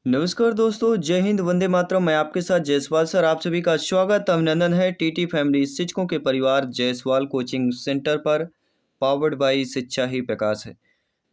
नमस्कार दोस्तों, जय हिंद, वंदे मातरम। मैं आपके साथ जायसवाल सर, आप सभी का स्वागत अभिनंदन है टीटी फैमिली शिक्षकों के परिवार जायसवाल कोचिंग सेंटर पर, पावर्ड बाय शिक्षा ही प्रकाश है।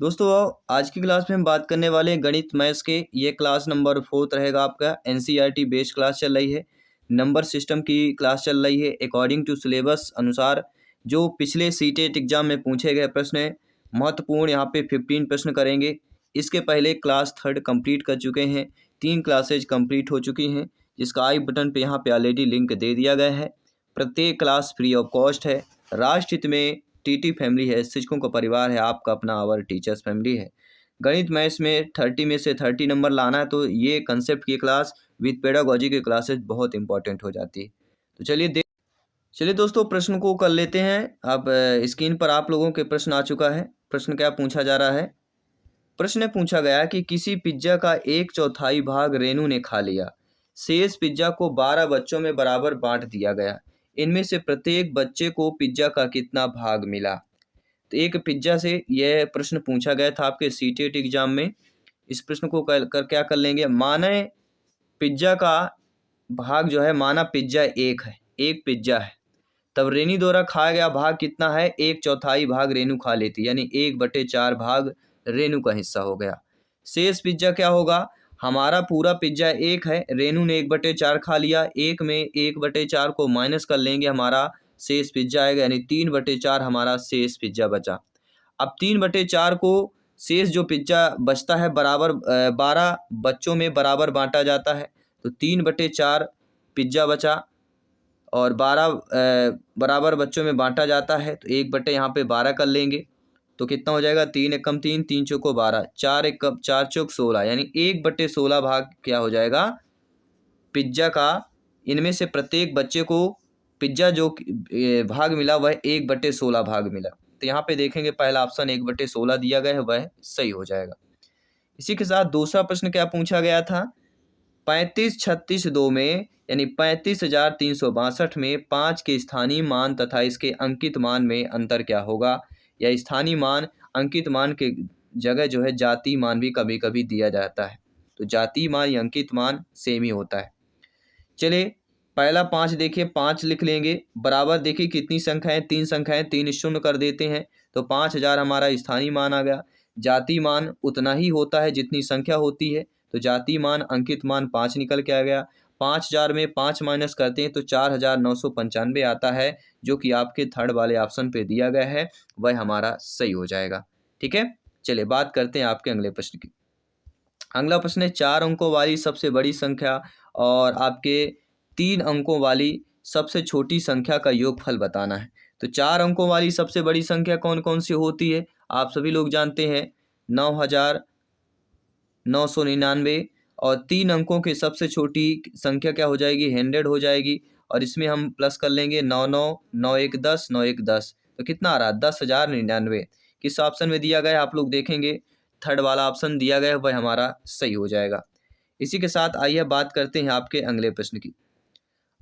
दोस्तों, आज की क्लास में हम बात करने वाले हैं गणित मैथ्स के। ये क्लास नंबर 4 रहेगा आपका। एनसीईआरटी बेस्ड क्लास चल रही है, नंबर सिस्टम की क्लास चल रही है अकॉर्डिंग टू सिलेबस अनुसार। जो पिछले सीटेट एग्जाम में पूछे गए प्रश्न है महत्वपूर्ण, यहाँ पे 15 प्रश्न करेंगे। इसके पहले क्लास 3 कंप्लीट कर चुके हैं, 3 क्लासेज कंप्लीट हो चुकी हैं, जिसका आई बटन पे यहाँ पे ऑलरेडी लिंक दे दिया गया है। प्रत्येक क्लास फ्री ऑफ कॉस्ट है। राष्ट्र हित में टीटी फैमिली है, शिक्षकों का परिवार है, आपका अपना आवर टीचर्स फैमिली है। गणित मैथ्स में 30 में से 30 नंबर लाना है, तो ये कंसेप्ट की क्लास विद पेडागोजी की क्लासेस बहुत इंपॉर्टेंट हो जाती है। तो चलिए दोस्तों, प्रश्न को कर लेते हैं। अब स्क्रीन पर आप लोगों के प्रश्न आ चुका है। प्रश्न क्या पूछा जा रहा है? प्रश्न पूछा गया कि किसी पिज्जा का 1/4 भाग रेनू ने खा लिया। शेष पिज्जा को 12 बच्चों में बराबर बांट दिया गया। इनमें से प्रत्येक बच्चे को पिज्जा का कितना भाग मिला? तो एक पिज्जा से यह प्रश्न पूछा गया था आपके सीटेट एग्जाम में। इस प्रश्न को कर क्या कर लेंगे, माने पिज्जा का भाग जो है, माना पिज्जा एक पिज्जा है, तब रेनी द्वारा खाया गया भाग कितना है? 1/4 भाग रेनू खा लेती, यानी 1/4 भाग रेनू का हिस्सा हो गया। शेष पिज्जा क्या होगा? हमारा पूरा पिज्जा एक है, रेनू ने 1/4 खा लिया, एक में 1/4 को माइनस कर लेंगे, हमारा शेष पिज्जा आएगा, यानी 3/4 हमारा शेष पिज्जा बचा। अब 3/4 को शेष जो पिज्जा बचता है बराबर 12 बच्चों में बराबर बांटा जाता है, तो 3/4 पिज्जा बचा और 12 बराबर बच्चों में बांटा जाता है, तो 1/, यहाँ पे 12 कर लेंगे, तो कितना हो जाएगा? 3 एकम 3, 3 चौको 12, 4 एकम 4 चौक 16, यानी 1/16 भाग क्या हो जाएगा? पिज्जा का। इनमें से प्रत्येक बच्चे को पिज्जा जो भाग मिला वह 1/16 भाग मिला। तो यहाँ पे देखेंगे पहला ऑप्शन 1/16 दिया गया है, वह सही हो जाएगा। इसी के साथ दूसरा प्रश्न क्या पूछा गया था? 3536 में यानी 35,362 में 5 के स्थानीय मान तथा इसके अंकित मान में अंतर क्या होगा? या स्थानीय मान अंकित मान के जगह जो है जातीय मान भी कभी कभी दिया जाता है, तो जातीय मान या अंकित मान सेम ही होता है। चलिए, पहला 5 देखिए, 5 लिख लेंगे, बराबर देखिए कितनी संख्याएं, 3 संख्याएं, 3 शून्य कर देते हैं, तो 5000 हमारा स्थानीय मान आ गया। जातीय मान उतना ही होता है जितनी संख्या होती है, तो जातीय मान अंकित मान 5 निकल के आ गया। 5000 में 5 माइनस करते हैं तो 4995 आता है, जो कि आपके थर्ड वाले ऑप्शन पे दिया गया है, वह हमारा सही हो जाएगा। ठीक है, चलिए बात करते हैं आपके अगले प्रश्न की। अगला प्रश्न है 4 अंकों वाली सबसे बड़ी संख्या और आपके 3 अंकों वाली सबसे छोटी संख्या का योगफल बताना है। तो 4 अंकों वाली सबसे बड़ी संख्या कौन कौन सी होती है? आप सभी लोग जानते हैं, 9999। और 3 अंकों की सबसे छोटी संख्या क्या हो जाएगी? 100 हो जाएगी। और इसमें हम प्लस कर लेंगे 99, 91 10, 91 10, तो कितना आ रहा? 10,099। किस ऑप्शन में दिया गया है आप लोग देखेंगे, थर्ड वाला ऑप्शन दिया गया है, वह हमारा सही हो जाएगा। इसी के साथ आइए बात करते हैं आपके अगले प्रश्न की।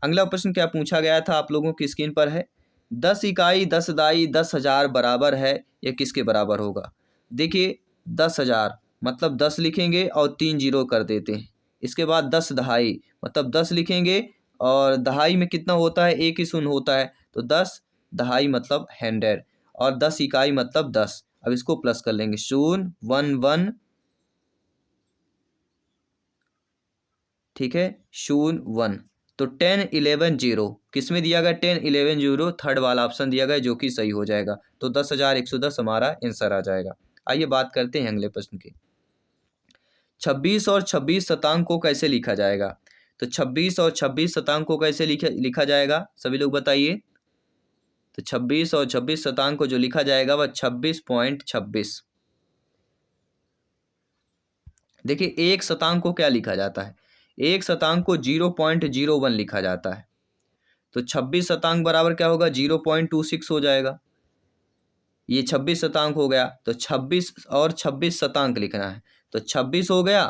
अगला प्रश्न क्या पूछा गया था आप लोगों की स्क्रीन पर है, 10 इकाई 10 दाई 10,000 बराबर है, यह किसके बराबर होगा? देखिए, 10,000 मतलब 10 लिखेंगे और 3 जीरो कर देते हैं। इसके बाद 10 दहाई मतलब 10 लिखेंगे और दहाई में कितना होता है? एक ही शून्य होता है, तो 10 दहाई मतलब 100, और 10 इकाई मतलब 10। अब इसको प्लस कर लेंगे, 0 1 1, ठीक है, 0 1, तो 10 11 0 किस में दिया गया? 10 11 0 थर्ड वाला ऑप्शन दिया गया, जो कि सही हो जाएगा। तो 10,110 हमारा आंसर आ जाएगा। आइए बात करते हैं अगले प्रश्न की। 26 और 26 शतांक को कैसे लिखा जाएगा? तो 26 और 26 शतांक को कैसे लिखा जाएगा, सभी लोग बताइए। तो 26 और 26 शतांक को जो लिखा जाएगा वह 26.26। देखिए, एक शतांक को क्या लिखा जाता है? एक शतांक को 0.01 लिखा जाता है, तो 26 शतांक बराबर क्या होगा? 0.26 हो जाएगा। ये 26 शतांक हो गया, तो 26 और 26 शतांक लिखना है, तो 26 हो गया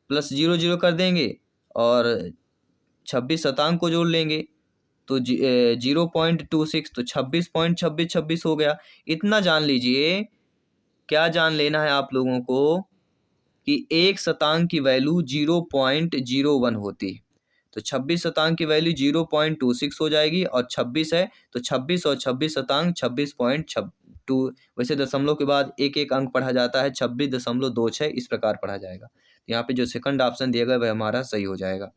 प्लस 0 0 कर देंगे और 26 शतांक को जोड़ लेंगे, तो 0.26, तो 26.26 हो गया। इतना जान लीजिए, क्या जान लेना है आप लोगों को कि 1 शतांक की वैल्यू 0.01 होती है। तो 26 शतांक की वैल्यू 0.26 हो जाएगी, और 26 है तो 26 और 26 शतांक 26.2। वैसे दशमलव के बाद एक एक अंक पढ़ा जाता है, 26.26 इस प्रकार पढ़ा जाएगा। यहाँ पे जो सेकंड ऑप्शन दिया गया वह हमारा सही हो जाएगा।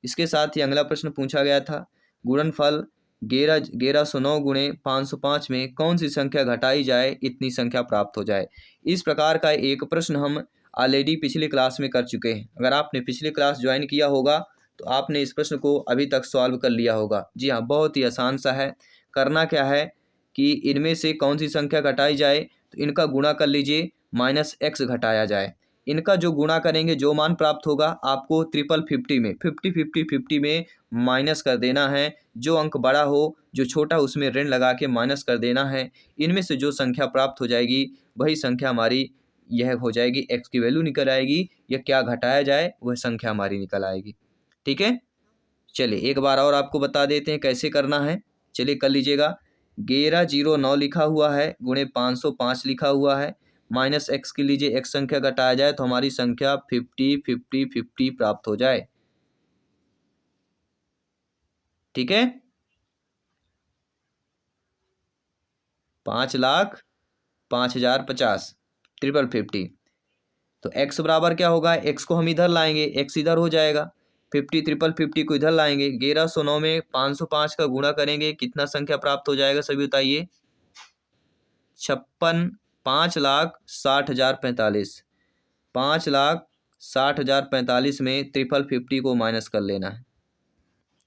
इसके साथ ही अगला प्रश्न पूछा गया था, गुणनफल 1109 गुणे 505 में कौन सी संख्या घटाई जाए इतनी संख्या प्राप्त हो जाए। इस प्रकार का एक प्रश्न हम ऑलरेडी पिछले क्लास में कर चुके हैं। अगर आपने पिछले क्लास ज्वाइन किया होगा तो आपने इस प्रश्न को अभी तक सॉल्व कर लिया होगा। जी हाँ, बहुत ही आसान सा है। करना क्या है कि इनमें से कौन सी संख्या घटाई जाए तो इनका गुणा कर लीजिए, -x घटाया जाए। इनका जो गुणा करेंगे जो मान प्राप्त होगा आपको 50 में 50 में माइनस कर देना है। जो अंक बड़ा हो जो छोटा उसमें ऋण लगा के माइनस कर देना है। इनमें से जो संख्या प्राप्त हो जाएगी वही संख्या हमारी यह हो जाएगी, x की वैल्यू निकल आएगी। या क्या घटाया जाए वह संख्या हमारी निकल आएगी। ठीक है, चलिए एक बार और आपको बता देते हैं कैसे करना है। चलिए कर लीजिएगा। 1109 लिखा हुआ है गुणे 505 लिखा हुआ है, -x के लीजिए, x संख्या घटाया जाए तो हमारी संख्या 50 प्राप्त हो जाए। ठीक है, 5,05,050 50 तो x बराबर क्या होगा, x को हम इधर लाएंगे, x इधर हो जाएगा। 50 को इधर लाएंगे। 1109 में 505 का गुणा करेंगे, कितना संख्या प्राप्त हो जाएगा सभी बताइए। 5,60,60,045 5,60,60,045 में 50 को माइनस कर लेना है।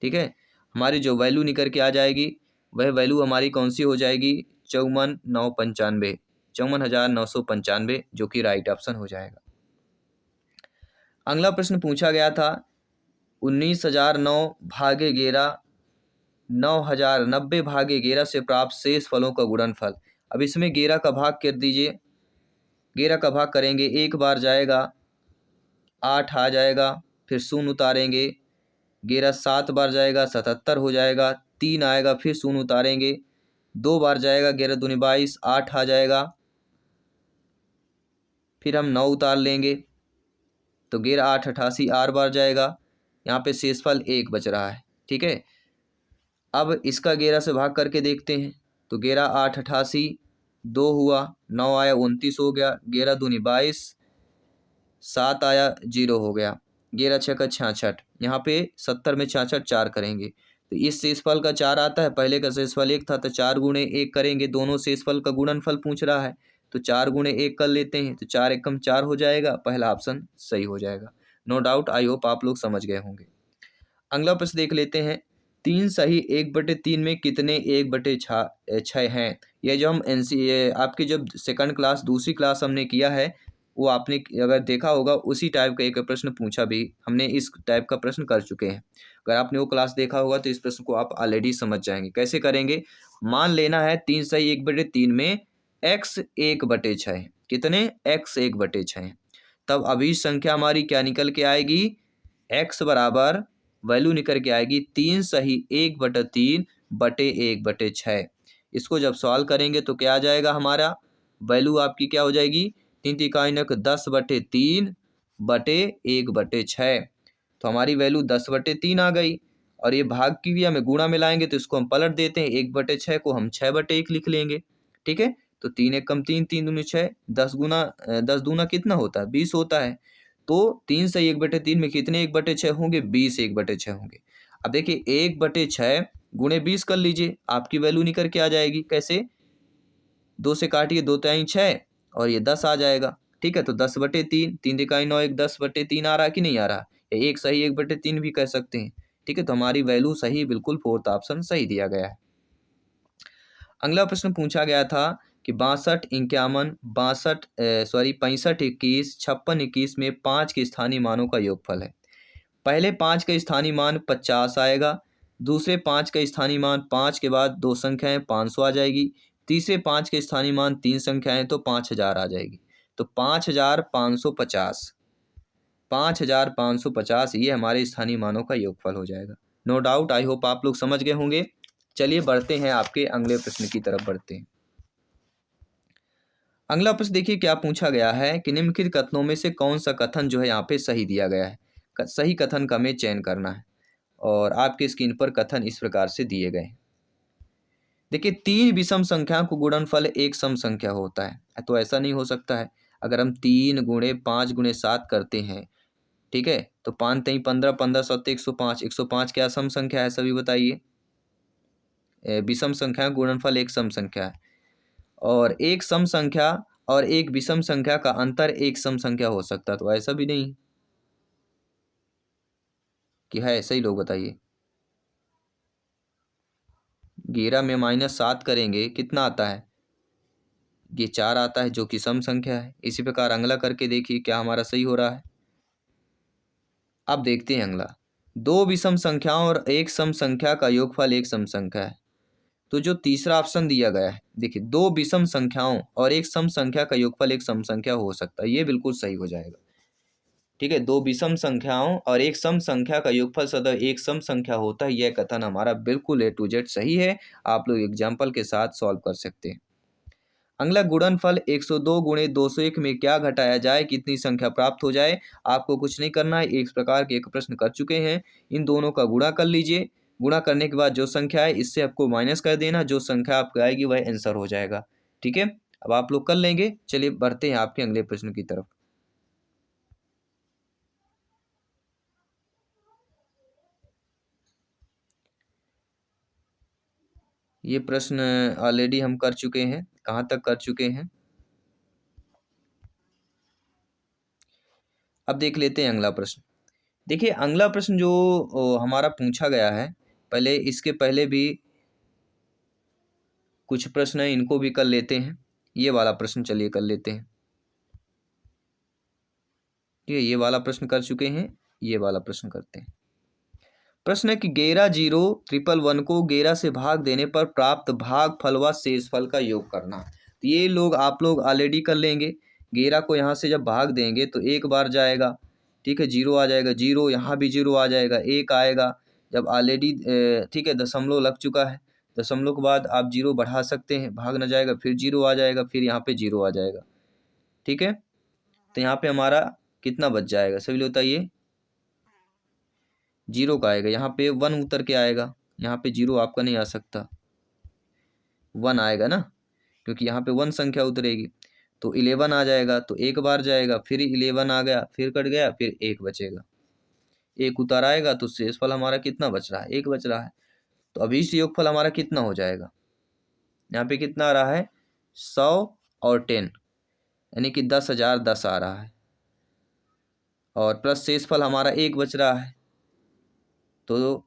ठीक है, हमारी जो वैल्यू निकल के आ जाएगी वह वैल्यू हमारी कौन सी हो जाएगी, 54,995 54,995, जो कि राइट ऑप्शन हो जाएगा। अगला प्रश्न पूछा गया था, 19,009 भागे 11 9,090 भागे 11 से प्राप्त शेष फलों का गुणनफल। अब इसमें 11 का भाग कर दीजिए। 11 का भाग करेंगे, एक बार जाएगा 8 आ जाएगा, फिर शून्य उतारेंगे। 11 7 बार जाएगा 77 हो जाएगा, 3 आएगा फिर शून्य उतारेंगे। 2 बार जाएगा 11 दूनी 22 8 आ जाएगा, फिर हम 9 उतार लेंगे तो 11 8 88 8 बार जाएगा। यहाँ पे शेषफल 1 बच रहा है। ठीक है, अब इसका 11 से भाग करके देखते हैं तो 11 8 88 2 हुआ, 9 आया 29 हो गया, 11 दूनी 22 7 आया 0 हो गया, 11 6 का 66, यहाँ पे 70 में 66 4 करेंगे तो इस शेषफल का 4 आता है। पहले का शेषफल 1 था तो 4 गुणे 1 करेंगे, दोनों शेषफल का गुणनफल पूछ रहा है तो 4 गुणे 1 कर लेते हैं तो 4 एकम 4 हो जाएगा। पहला ऑप्शन सही हो जाएगा। नो डाउट, आई होप आप लोग समझ गए होंगे। अगला प्रश्न देख लेते हैं, 3 सही 1/3 में कितने 1/6 हैं। यह जो हम आपकी जब सेकंड क्लास दूसरी क्लास हमने किया है वो आपने अगर देखा होगा उसी टाइप का एक प्रश्न पूछा भी, हमने इस टाइप का प्रश्न कर चुके हैं। अगर आपने वो क्लास देखा होगा तो इस प्रश्न को आप ऑलरेडी समझ जाएंगे। कैसे करेंगे, मान लेना है 3 सही 1/3 में x 1/6 है। कितने, x 1/6 है। तब अभी संख्या हमारी क्या निकल के आएगी, x बराबर वैल्यू निकल के आएगी 3 सही 1/3 बटे 1/6। इसको जब सॉल्व करेंगे तो क्या आ जाएगा, हमारा वैल्यू आपकी क्या हो जाएगी, 3 तिकाई नक 10/3 बटे 1/6। तो हमारी वैल्यू 10/3 आ गई। और ये भाग की भी हमें गुणा में लाएंगे तो इसको हम पलट देते हैं, 1/6 को हम 6/1 लिख लेंगे। ठीक है, तो 3 एकम 3 3 दूनी 6, 10 दूना कितना होता है, 20 होता है। तो 3 से 1/3 में कितने 1/6 होंगे, 20 1/6 होंगे। अब देखिए 1/6 गुणे 20 कर लीजिए, आपकी वैल्यू निकल के आ जाएगी। कैसे, 2 से काटिए, 2 तिहाई 6 और ये 10 आ जाएगा। ठीक है, तो 10/3 3 तिहाई 9 1 10/3 आ रहा है कि नहीं आ रहा, एक सही 1/3 भी कह सकते हैं। ठीक है, तो हमारी वैल्यू सही बिल्कुल फोर्थ ऑप्शन सही दिया गया है। अगला प्रश्न पूछा गया था कि 62 51 65 21 56 21 में 5 के स्थानीय मानों का योगफल है। पहले 5 का स्थानीय मान 50 आएगा, दूसरे 5 का स्थानीय मान 5 के बाद 2 संख्याएं 500 आ जाएगी, तीसरे 5 के स्थानीय मान 3 संख्याएं तो 5000 आ जाएगी। तो 5550 5550 ये हमारे स्थानीय मानों का योगफल हो जाएगा। नो डाउट, आई होप आप लोग समझ गए होंगे। चलिए बढ़ते हैं, आपके अगले प्रश्न की तरफ बढ़ते हैं। अगला प्रश्न देखिए क्या पूछा गया है कि निम्नलिखित कथनों में से कौन सा कथन जो है यहाँ पे सही दिया गया है। सही कथन का हमें चयन करना है और आपके स्क्रीन पर कथन इस प्रकार से दिए गए हैं। देखिए 3 विषम संख्या को गुणनफल एक सम संख्या होता है, तो ऐसा नहीं हो सकता है। अगर हम 3 गुणे 5 गुणे 7 करते हैं, ठीक है, तो 5 3 15 15 7 105, 105 क्या सम संख्या है सभी बताइए। विषम संख्या गुणनफल एक सम संख्या है और एक सम संख्या और एक विषम संख्या का अंतर एक सम संख्या हो सकता है, तो ऐसा भी नहीं कि है। सही लोग बताइए। 11 में -7 करेंगे कितना आता है, ये 4 आता है जो कि सम संख्या है। इसी प्रकार अगला करके देखिए क्या हमारा सही हो रहा है। अब देखते हैं अगला, दो विषम संख्याओं और एक सम संख्या का योगफल एक सम संख्या है। तो जो तीसरा ऑप्शन दिया गया है, देखिए दो विषम संख्याओं और एक सम संख्या का योगफल एक सम संख्या हो सकता है, ये बिल्कुल सही हो जाएगा। ठीक है, दो विषम संख्याओं और एक सम संख्या का योगफल सदैव एक सम संख्या होता है, यह कथन हमारा बिल्कुल A to Z सही है। आप लोग एग्जाम्पल के साथ सॉल्व कर सकते हैं। अगला गुणनफल 102 गुणे 201 में क्या घटाया जाए कितनी संख्या प्राप्त हो जाए। आपको कुछ नहीं करना है, एक प्रकार के एक प्रश्न कर चुके हैं। इन दोनों का गुणा कर लीजिए, गुणा करने के बाद जो संख्या है इससे आपको माइनस कर देना, जो संख्या आपको आएगी वह आंसर हो जाएगा। ठीक है, अब आप लोग कर लेंगे। चलिए बढ़ते हैं आपके अगले प्रश्न की तरफ। ये प्रश्न ऑलरेडी हम कर चुके हैं, कहाँ तक कर चुके हैं, अब देख लेते हैं अगला प्रश्न। देखिए अगला प्रश्न जो हमारा पूछा गया है, पहले इसके पहले भी कुछ प्रश्न है, इनको भी कर लेते हैं। ये वाला प्रश्न चलिए कर लेते हैं। ठीक है, ये वाला प्रश्न कर चुके हैं, ये वाला प्रश्न करते हैं। प्रश्न है कि 11,0,1,1 को 11 से भाग देने पर प्राप्त भाग फल व शेष फल का योग करना। तो ये लोग आप लोग ऑलरेडी कर लेंगे। 11 को यहाँ से जब भाग देंगे तो एक बार जाएगा, ठीक है, 0 आ जाएगा, 0 यहाँ भी 0 आ जाएगा, 1 आएगा। जब ऑलरेडी ठीक है दशमलव लग चुका है, दशमलव के बाद आप 0 बढ़ा सकते हैं, भाग न जाएगा, फिर 0 आ जाएगा, फिर यहाँ पे 0 आ जाएगा। ठीक है, तो यहाँ पे हमारा कितना बच जाएगा सभी लोग बताइए। 0 का आएगा, यहाँ पे 1 उतर के आएगा, यहाँ पे 0 आपका नहीं आ सकता, 1 आएगा ना, क्योंकि यहाँ पे 1 संख्या उतरेगी। तो 11 आ जाएगा, तो एक बार जाएगा, फिर 11 आ गया, फिर कट गया, फिर 1 बचेगा, 1 उतर आएगा, तो शेषफल हमारा कितना बच रहा है, 1 बच रहा है। तो अभी से योगफल हमारा कितना हो जाएगा, यहाँ पे कितना आ रहा है 100 और 10, यानी कि 10,010 आ रहा है, और प्लस शेषफल हमारा 1 बच रहा है। तो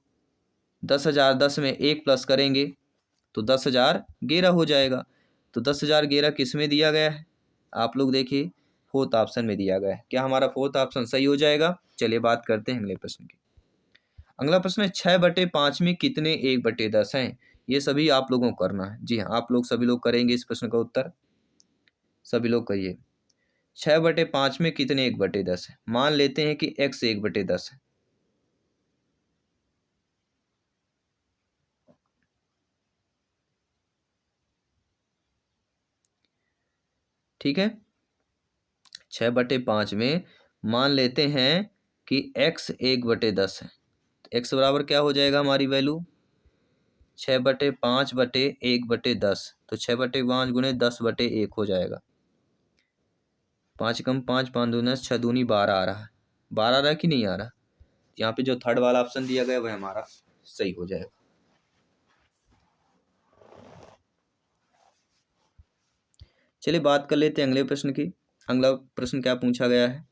10,010 में 1 प्लस करेंगे तो 10,011 हो जाएगा। तो 10,011 किस में दिया गया है, आप लोग देखिए फोर्थ ऑप्शन में दिया गया है। क्या हमारा फोर्थ ऑप्शन सही हो जाएगा। चलिए बात करते हैं अगले प्रश्न की। अगला प्रश्न है 6/5 में कितने 1/10 हैं। ये सभी आप लोगों को करना है। जी हाँ, आप लोग सभी लोग करेंगे इस प्रश्न का उत्तर, सभी लोग करिए। 6/5 में कितने 1/10 है। मान लेते हैं कि x 1/10 है। ठीक है, 6/5 में मान लेते हैं कि x 1/10 है। तो x बराबर क्या हो जाएगा हमारी वैल्यू 6/5/1/10। तो 6/5 गुणे 10/1 हो जाएगा। 5 कम 5, 5 दूनी 6 दूनी 12 आ रहा है। 12 आ रहा है कि नहीं आ रहा। यहाँ पे जो थर्ड वाला ऑप्शन दिया गया वह हमारा सही हो जाएगा। चलिए बात कर लेते हैं अगले प्रश्न की। अगला प्रश्न क्या पूछा गया है।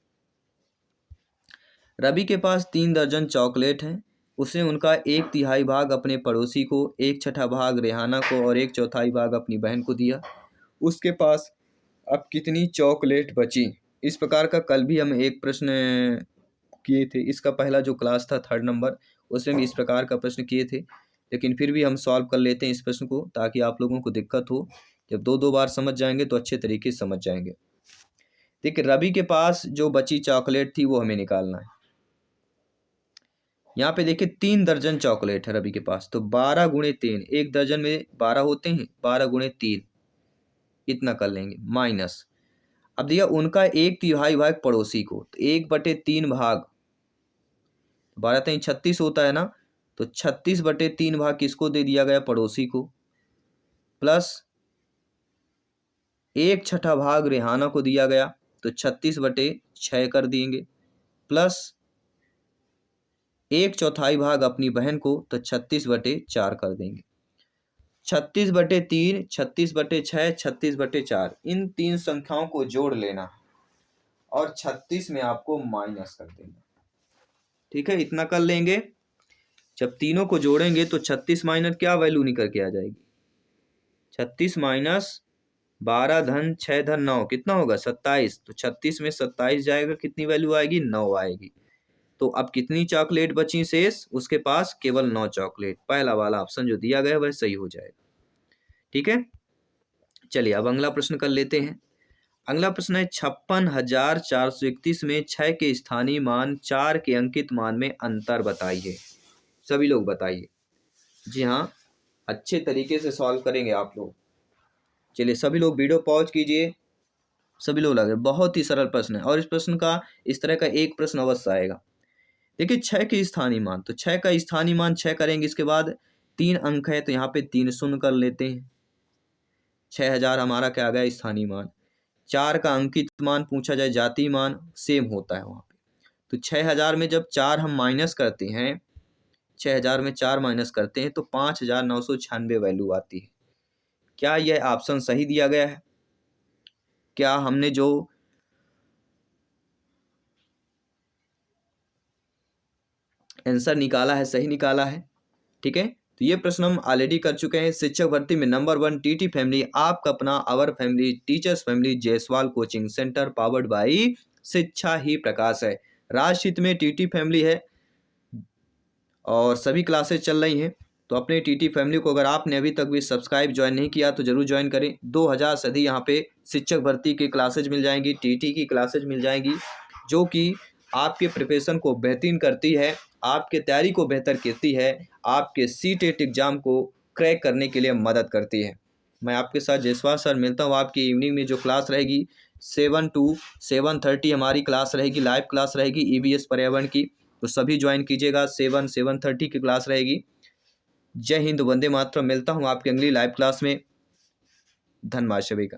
रवि के पास 3 दर्जन चॉकलेट हैं। उसने उनका 1/3 भाग अपने पड़ोसी को, 1/6 भाग रेहाना को और 1/4 भाग अपनी बहन को दिया। उसके पास अब कितनी चॉकलेट बची। इस प्रकार का कल भी हम एक प्रश्न किए थे। इसका पहला जो क्लास था 3rd नंबर, उसमें भी इस प्रकार का प्रश्न किए थे, लेकिन फिर भी हम सॉल्व कर लेते हैं इस प्रश्न को ताकि आप लोगों को दिक्कत हो। जब 2-2 बार समझ जाएंगे तो अच्छे तरीके से समझ जाएंगे। देखिए रवि के पास जो बची चॉकलेट थी वो हमें निकालना है। यहाँ पे देखिए 3 दर्जन चॉकलेट है रवि के पास, तो 12 गुणे 3, एक दर्जन में 12 होते हैं, 12 गुणे 3 इतना कर लेंगे माइनस। अब दिया उनका 1/3 भाग पड़ोसी को, तो 1/3 भाग 12×3 = 36 होता है ना, तो 36/3 भाग किसको दे दिया गया, पड़ोसी को, प्लस 1/6 भाग रेहाना को दिया गया, तो 36/6 कर देंगे, प्लस 1/4 भाग अपनी बहन को, तो 36/4 कर देंगे। 36/3, 36/6, 36/4 इन तीन संख्याओं को जोड़ लेना और 36 में आपको माइनस कर देना। ठीक है, इतना कर लेंगे। जब तीनों को जोड़ेंगे तो 36 माइनस क्या वैल्यू निकल के आ जाएगी, 36 माइनस 12 धन 6 धन 9 कितना होगा, 27। तो 36 में 27 जाएगा, कितनी वैल्यू आएगी, 9 आएगी। तो अब कितनी चॉकलेट बची शेष, उसके पास केवल 9 चॉकलेट। पहला वाला ऑप्शन जो दिया गया वह सही हो जाएगा। ठीक है, चलिए अब अगला प्रश्न कर लेते हैं। अगला प्रश्न है 56,431 में 6 के स्थानीय मान 4 के अंकित मान में अंतर बताइए। सभी लोग बताइए। जी हाँ, अच्छे तरीके से सॉल्व करेंगे आप लोग। चलिए सभी लोग वीडियो पॉज कीजिए, सभी लोग लगे, बहुत ही सरल प्रश्न है और इस प्रश्न का इस तरह का एक प्रश्न अवश्य आएगा। देखिए 6 के स्थानीय मान, तो 6 का स्थानीय मान 6 करेंगे, इसके बाद 3 अंक है तो यहाँ पे 3 शून्य कर लेते हैं। 6000 हमारा क्या आ गया, स्थानीय मान। 4 का अंकित मान पूछा जाए, जातीय मान सेम होता है वहाँ पे। तो 6000 में जब 4 हम माइनस करते हैं, 6000 में 4 माइनस करते हैं तो 5996 वैल्यू आती है। क्या यह ऑप्शन सही दिया गया है? क्या हमने जो आंसर निकाला है सही निकाला है? ठीक है, तो ये प्रश्न हम ऑलरेडी कर चुके हैं। शिक्षक भर्ती में नंबर 1 टीटी फैमिली, आपका अपना our family teachers family Jaiswal coaching centre powered by Shiksha Hi प्रकाश है। राजहित में टीटी फैमिली है और सभी क्लासेस चल रही हैं। तो अपने टीटी फैमिली को अगर आपने अभी तक भी सब्सक्राइब ज्वाइन नहीं किया तो जरूर ज्वाइन करें। 2000 से अधिक यहाँ पे शिक्षक भर्ती की क्लासेज मिल जाएंगी, टीटी की क्लासेज मिल जाएंगी, जो कि आपके प्रिपरेशन को बेहतरीन करती है, आपके तैयारी को बेहतर करती है, आपके सीटेट एग्जाम को क्रैक करने के लिए मदद करती है। मैं आपके साथ जायसवाल सर मिलता हूँ आपकी इवनिंग में जो क्लास रहेगी 7 to 7:30 हमारी क्लास रहेगी, लाइव क्लास रहेगी ईवीएस पर्यावरण की। तो सभी ज्वाइन कीजिएगा, 7:30 की क्लास रहेगी। जय हिंद, वंदे मातरम। मिलता हूँ आपकी अगली लाइव क्लास में। धन्यवाद सभी का।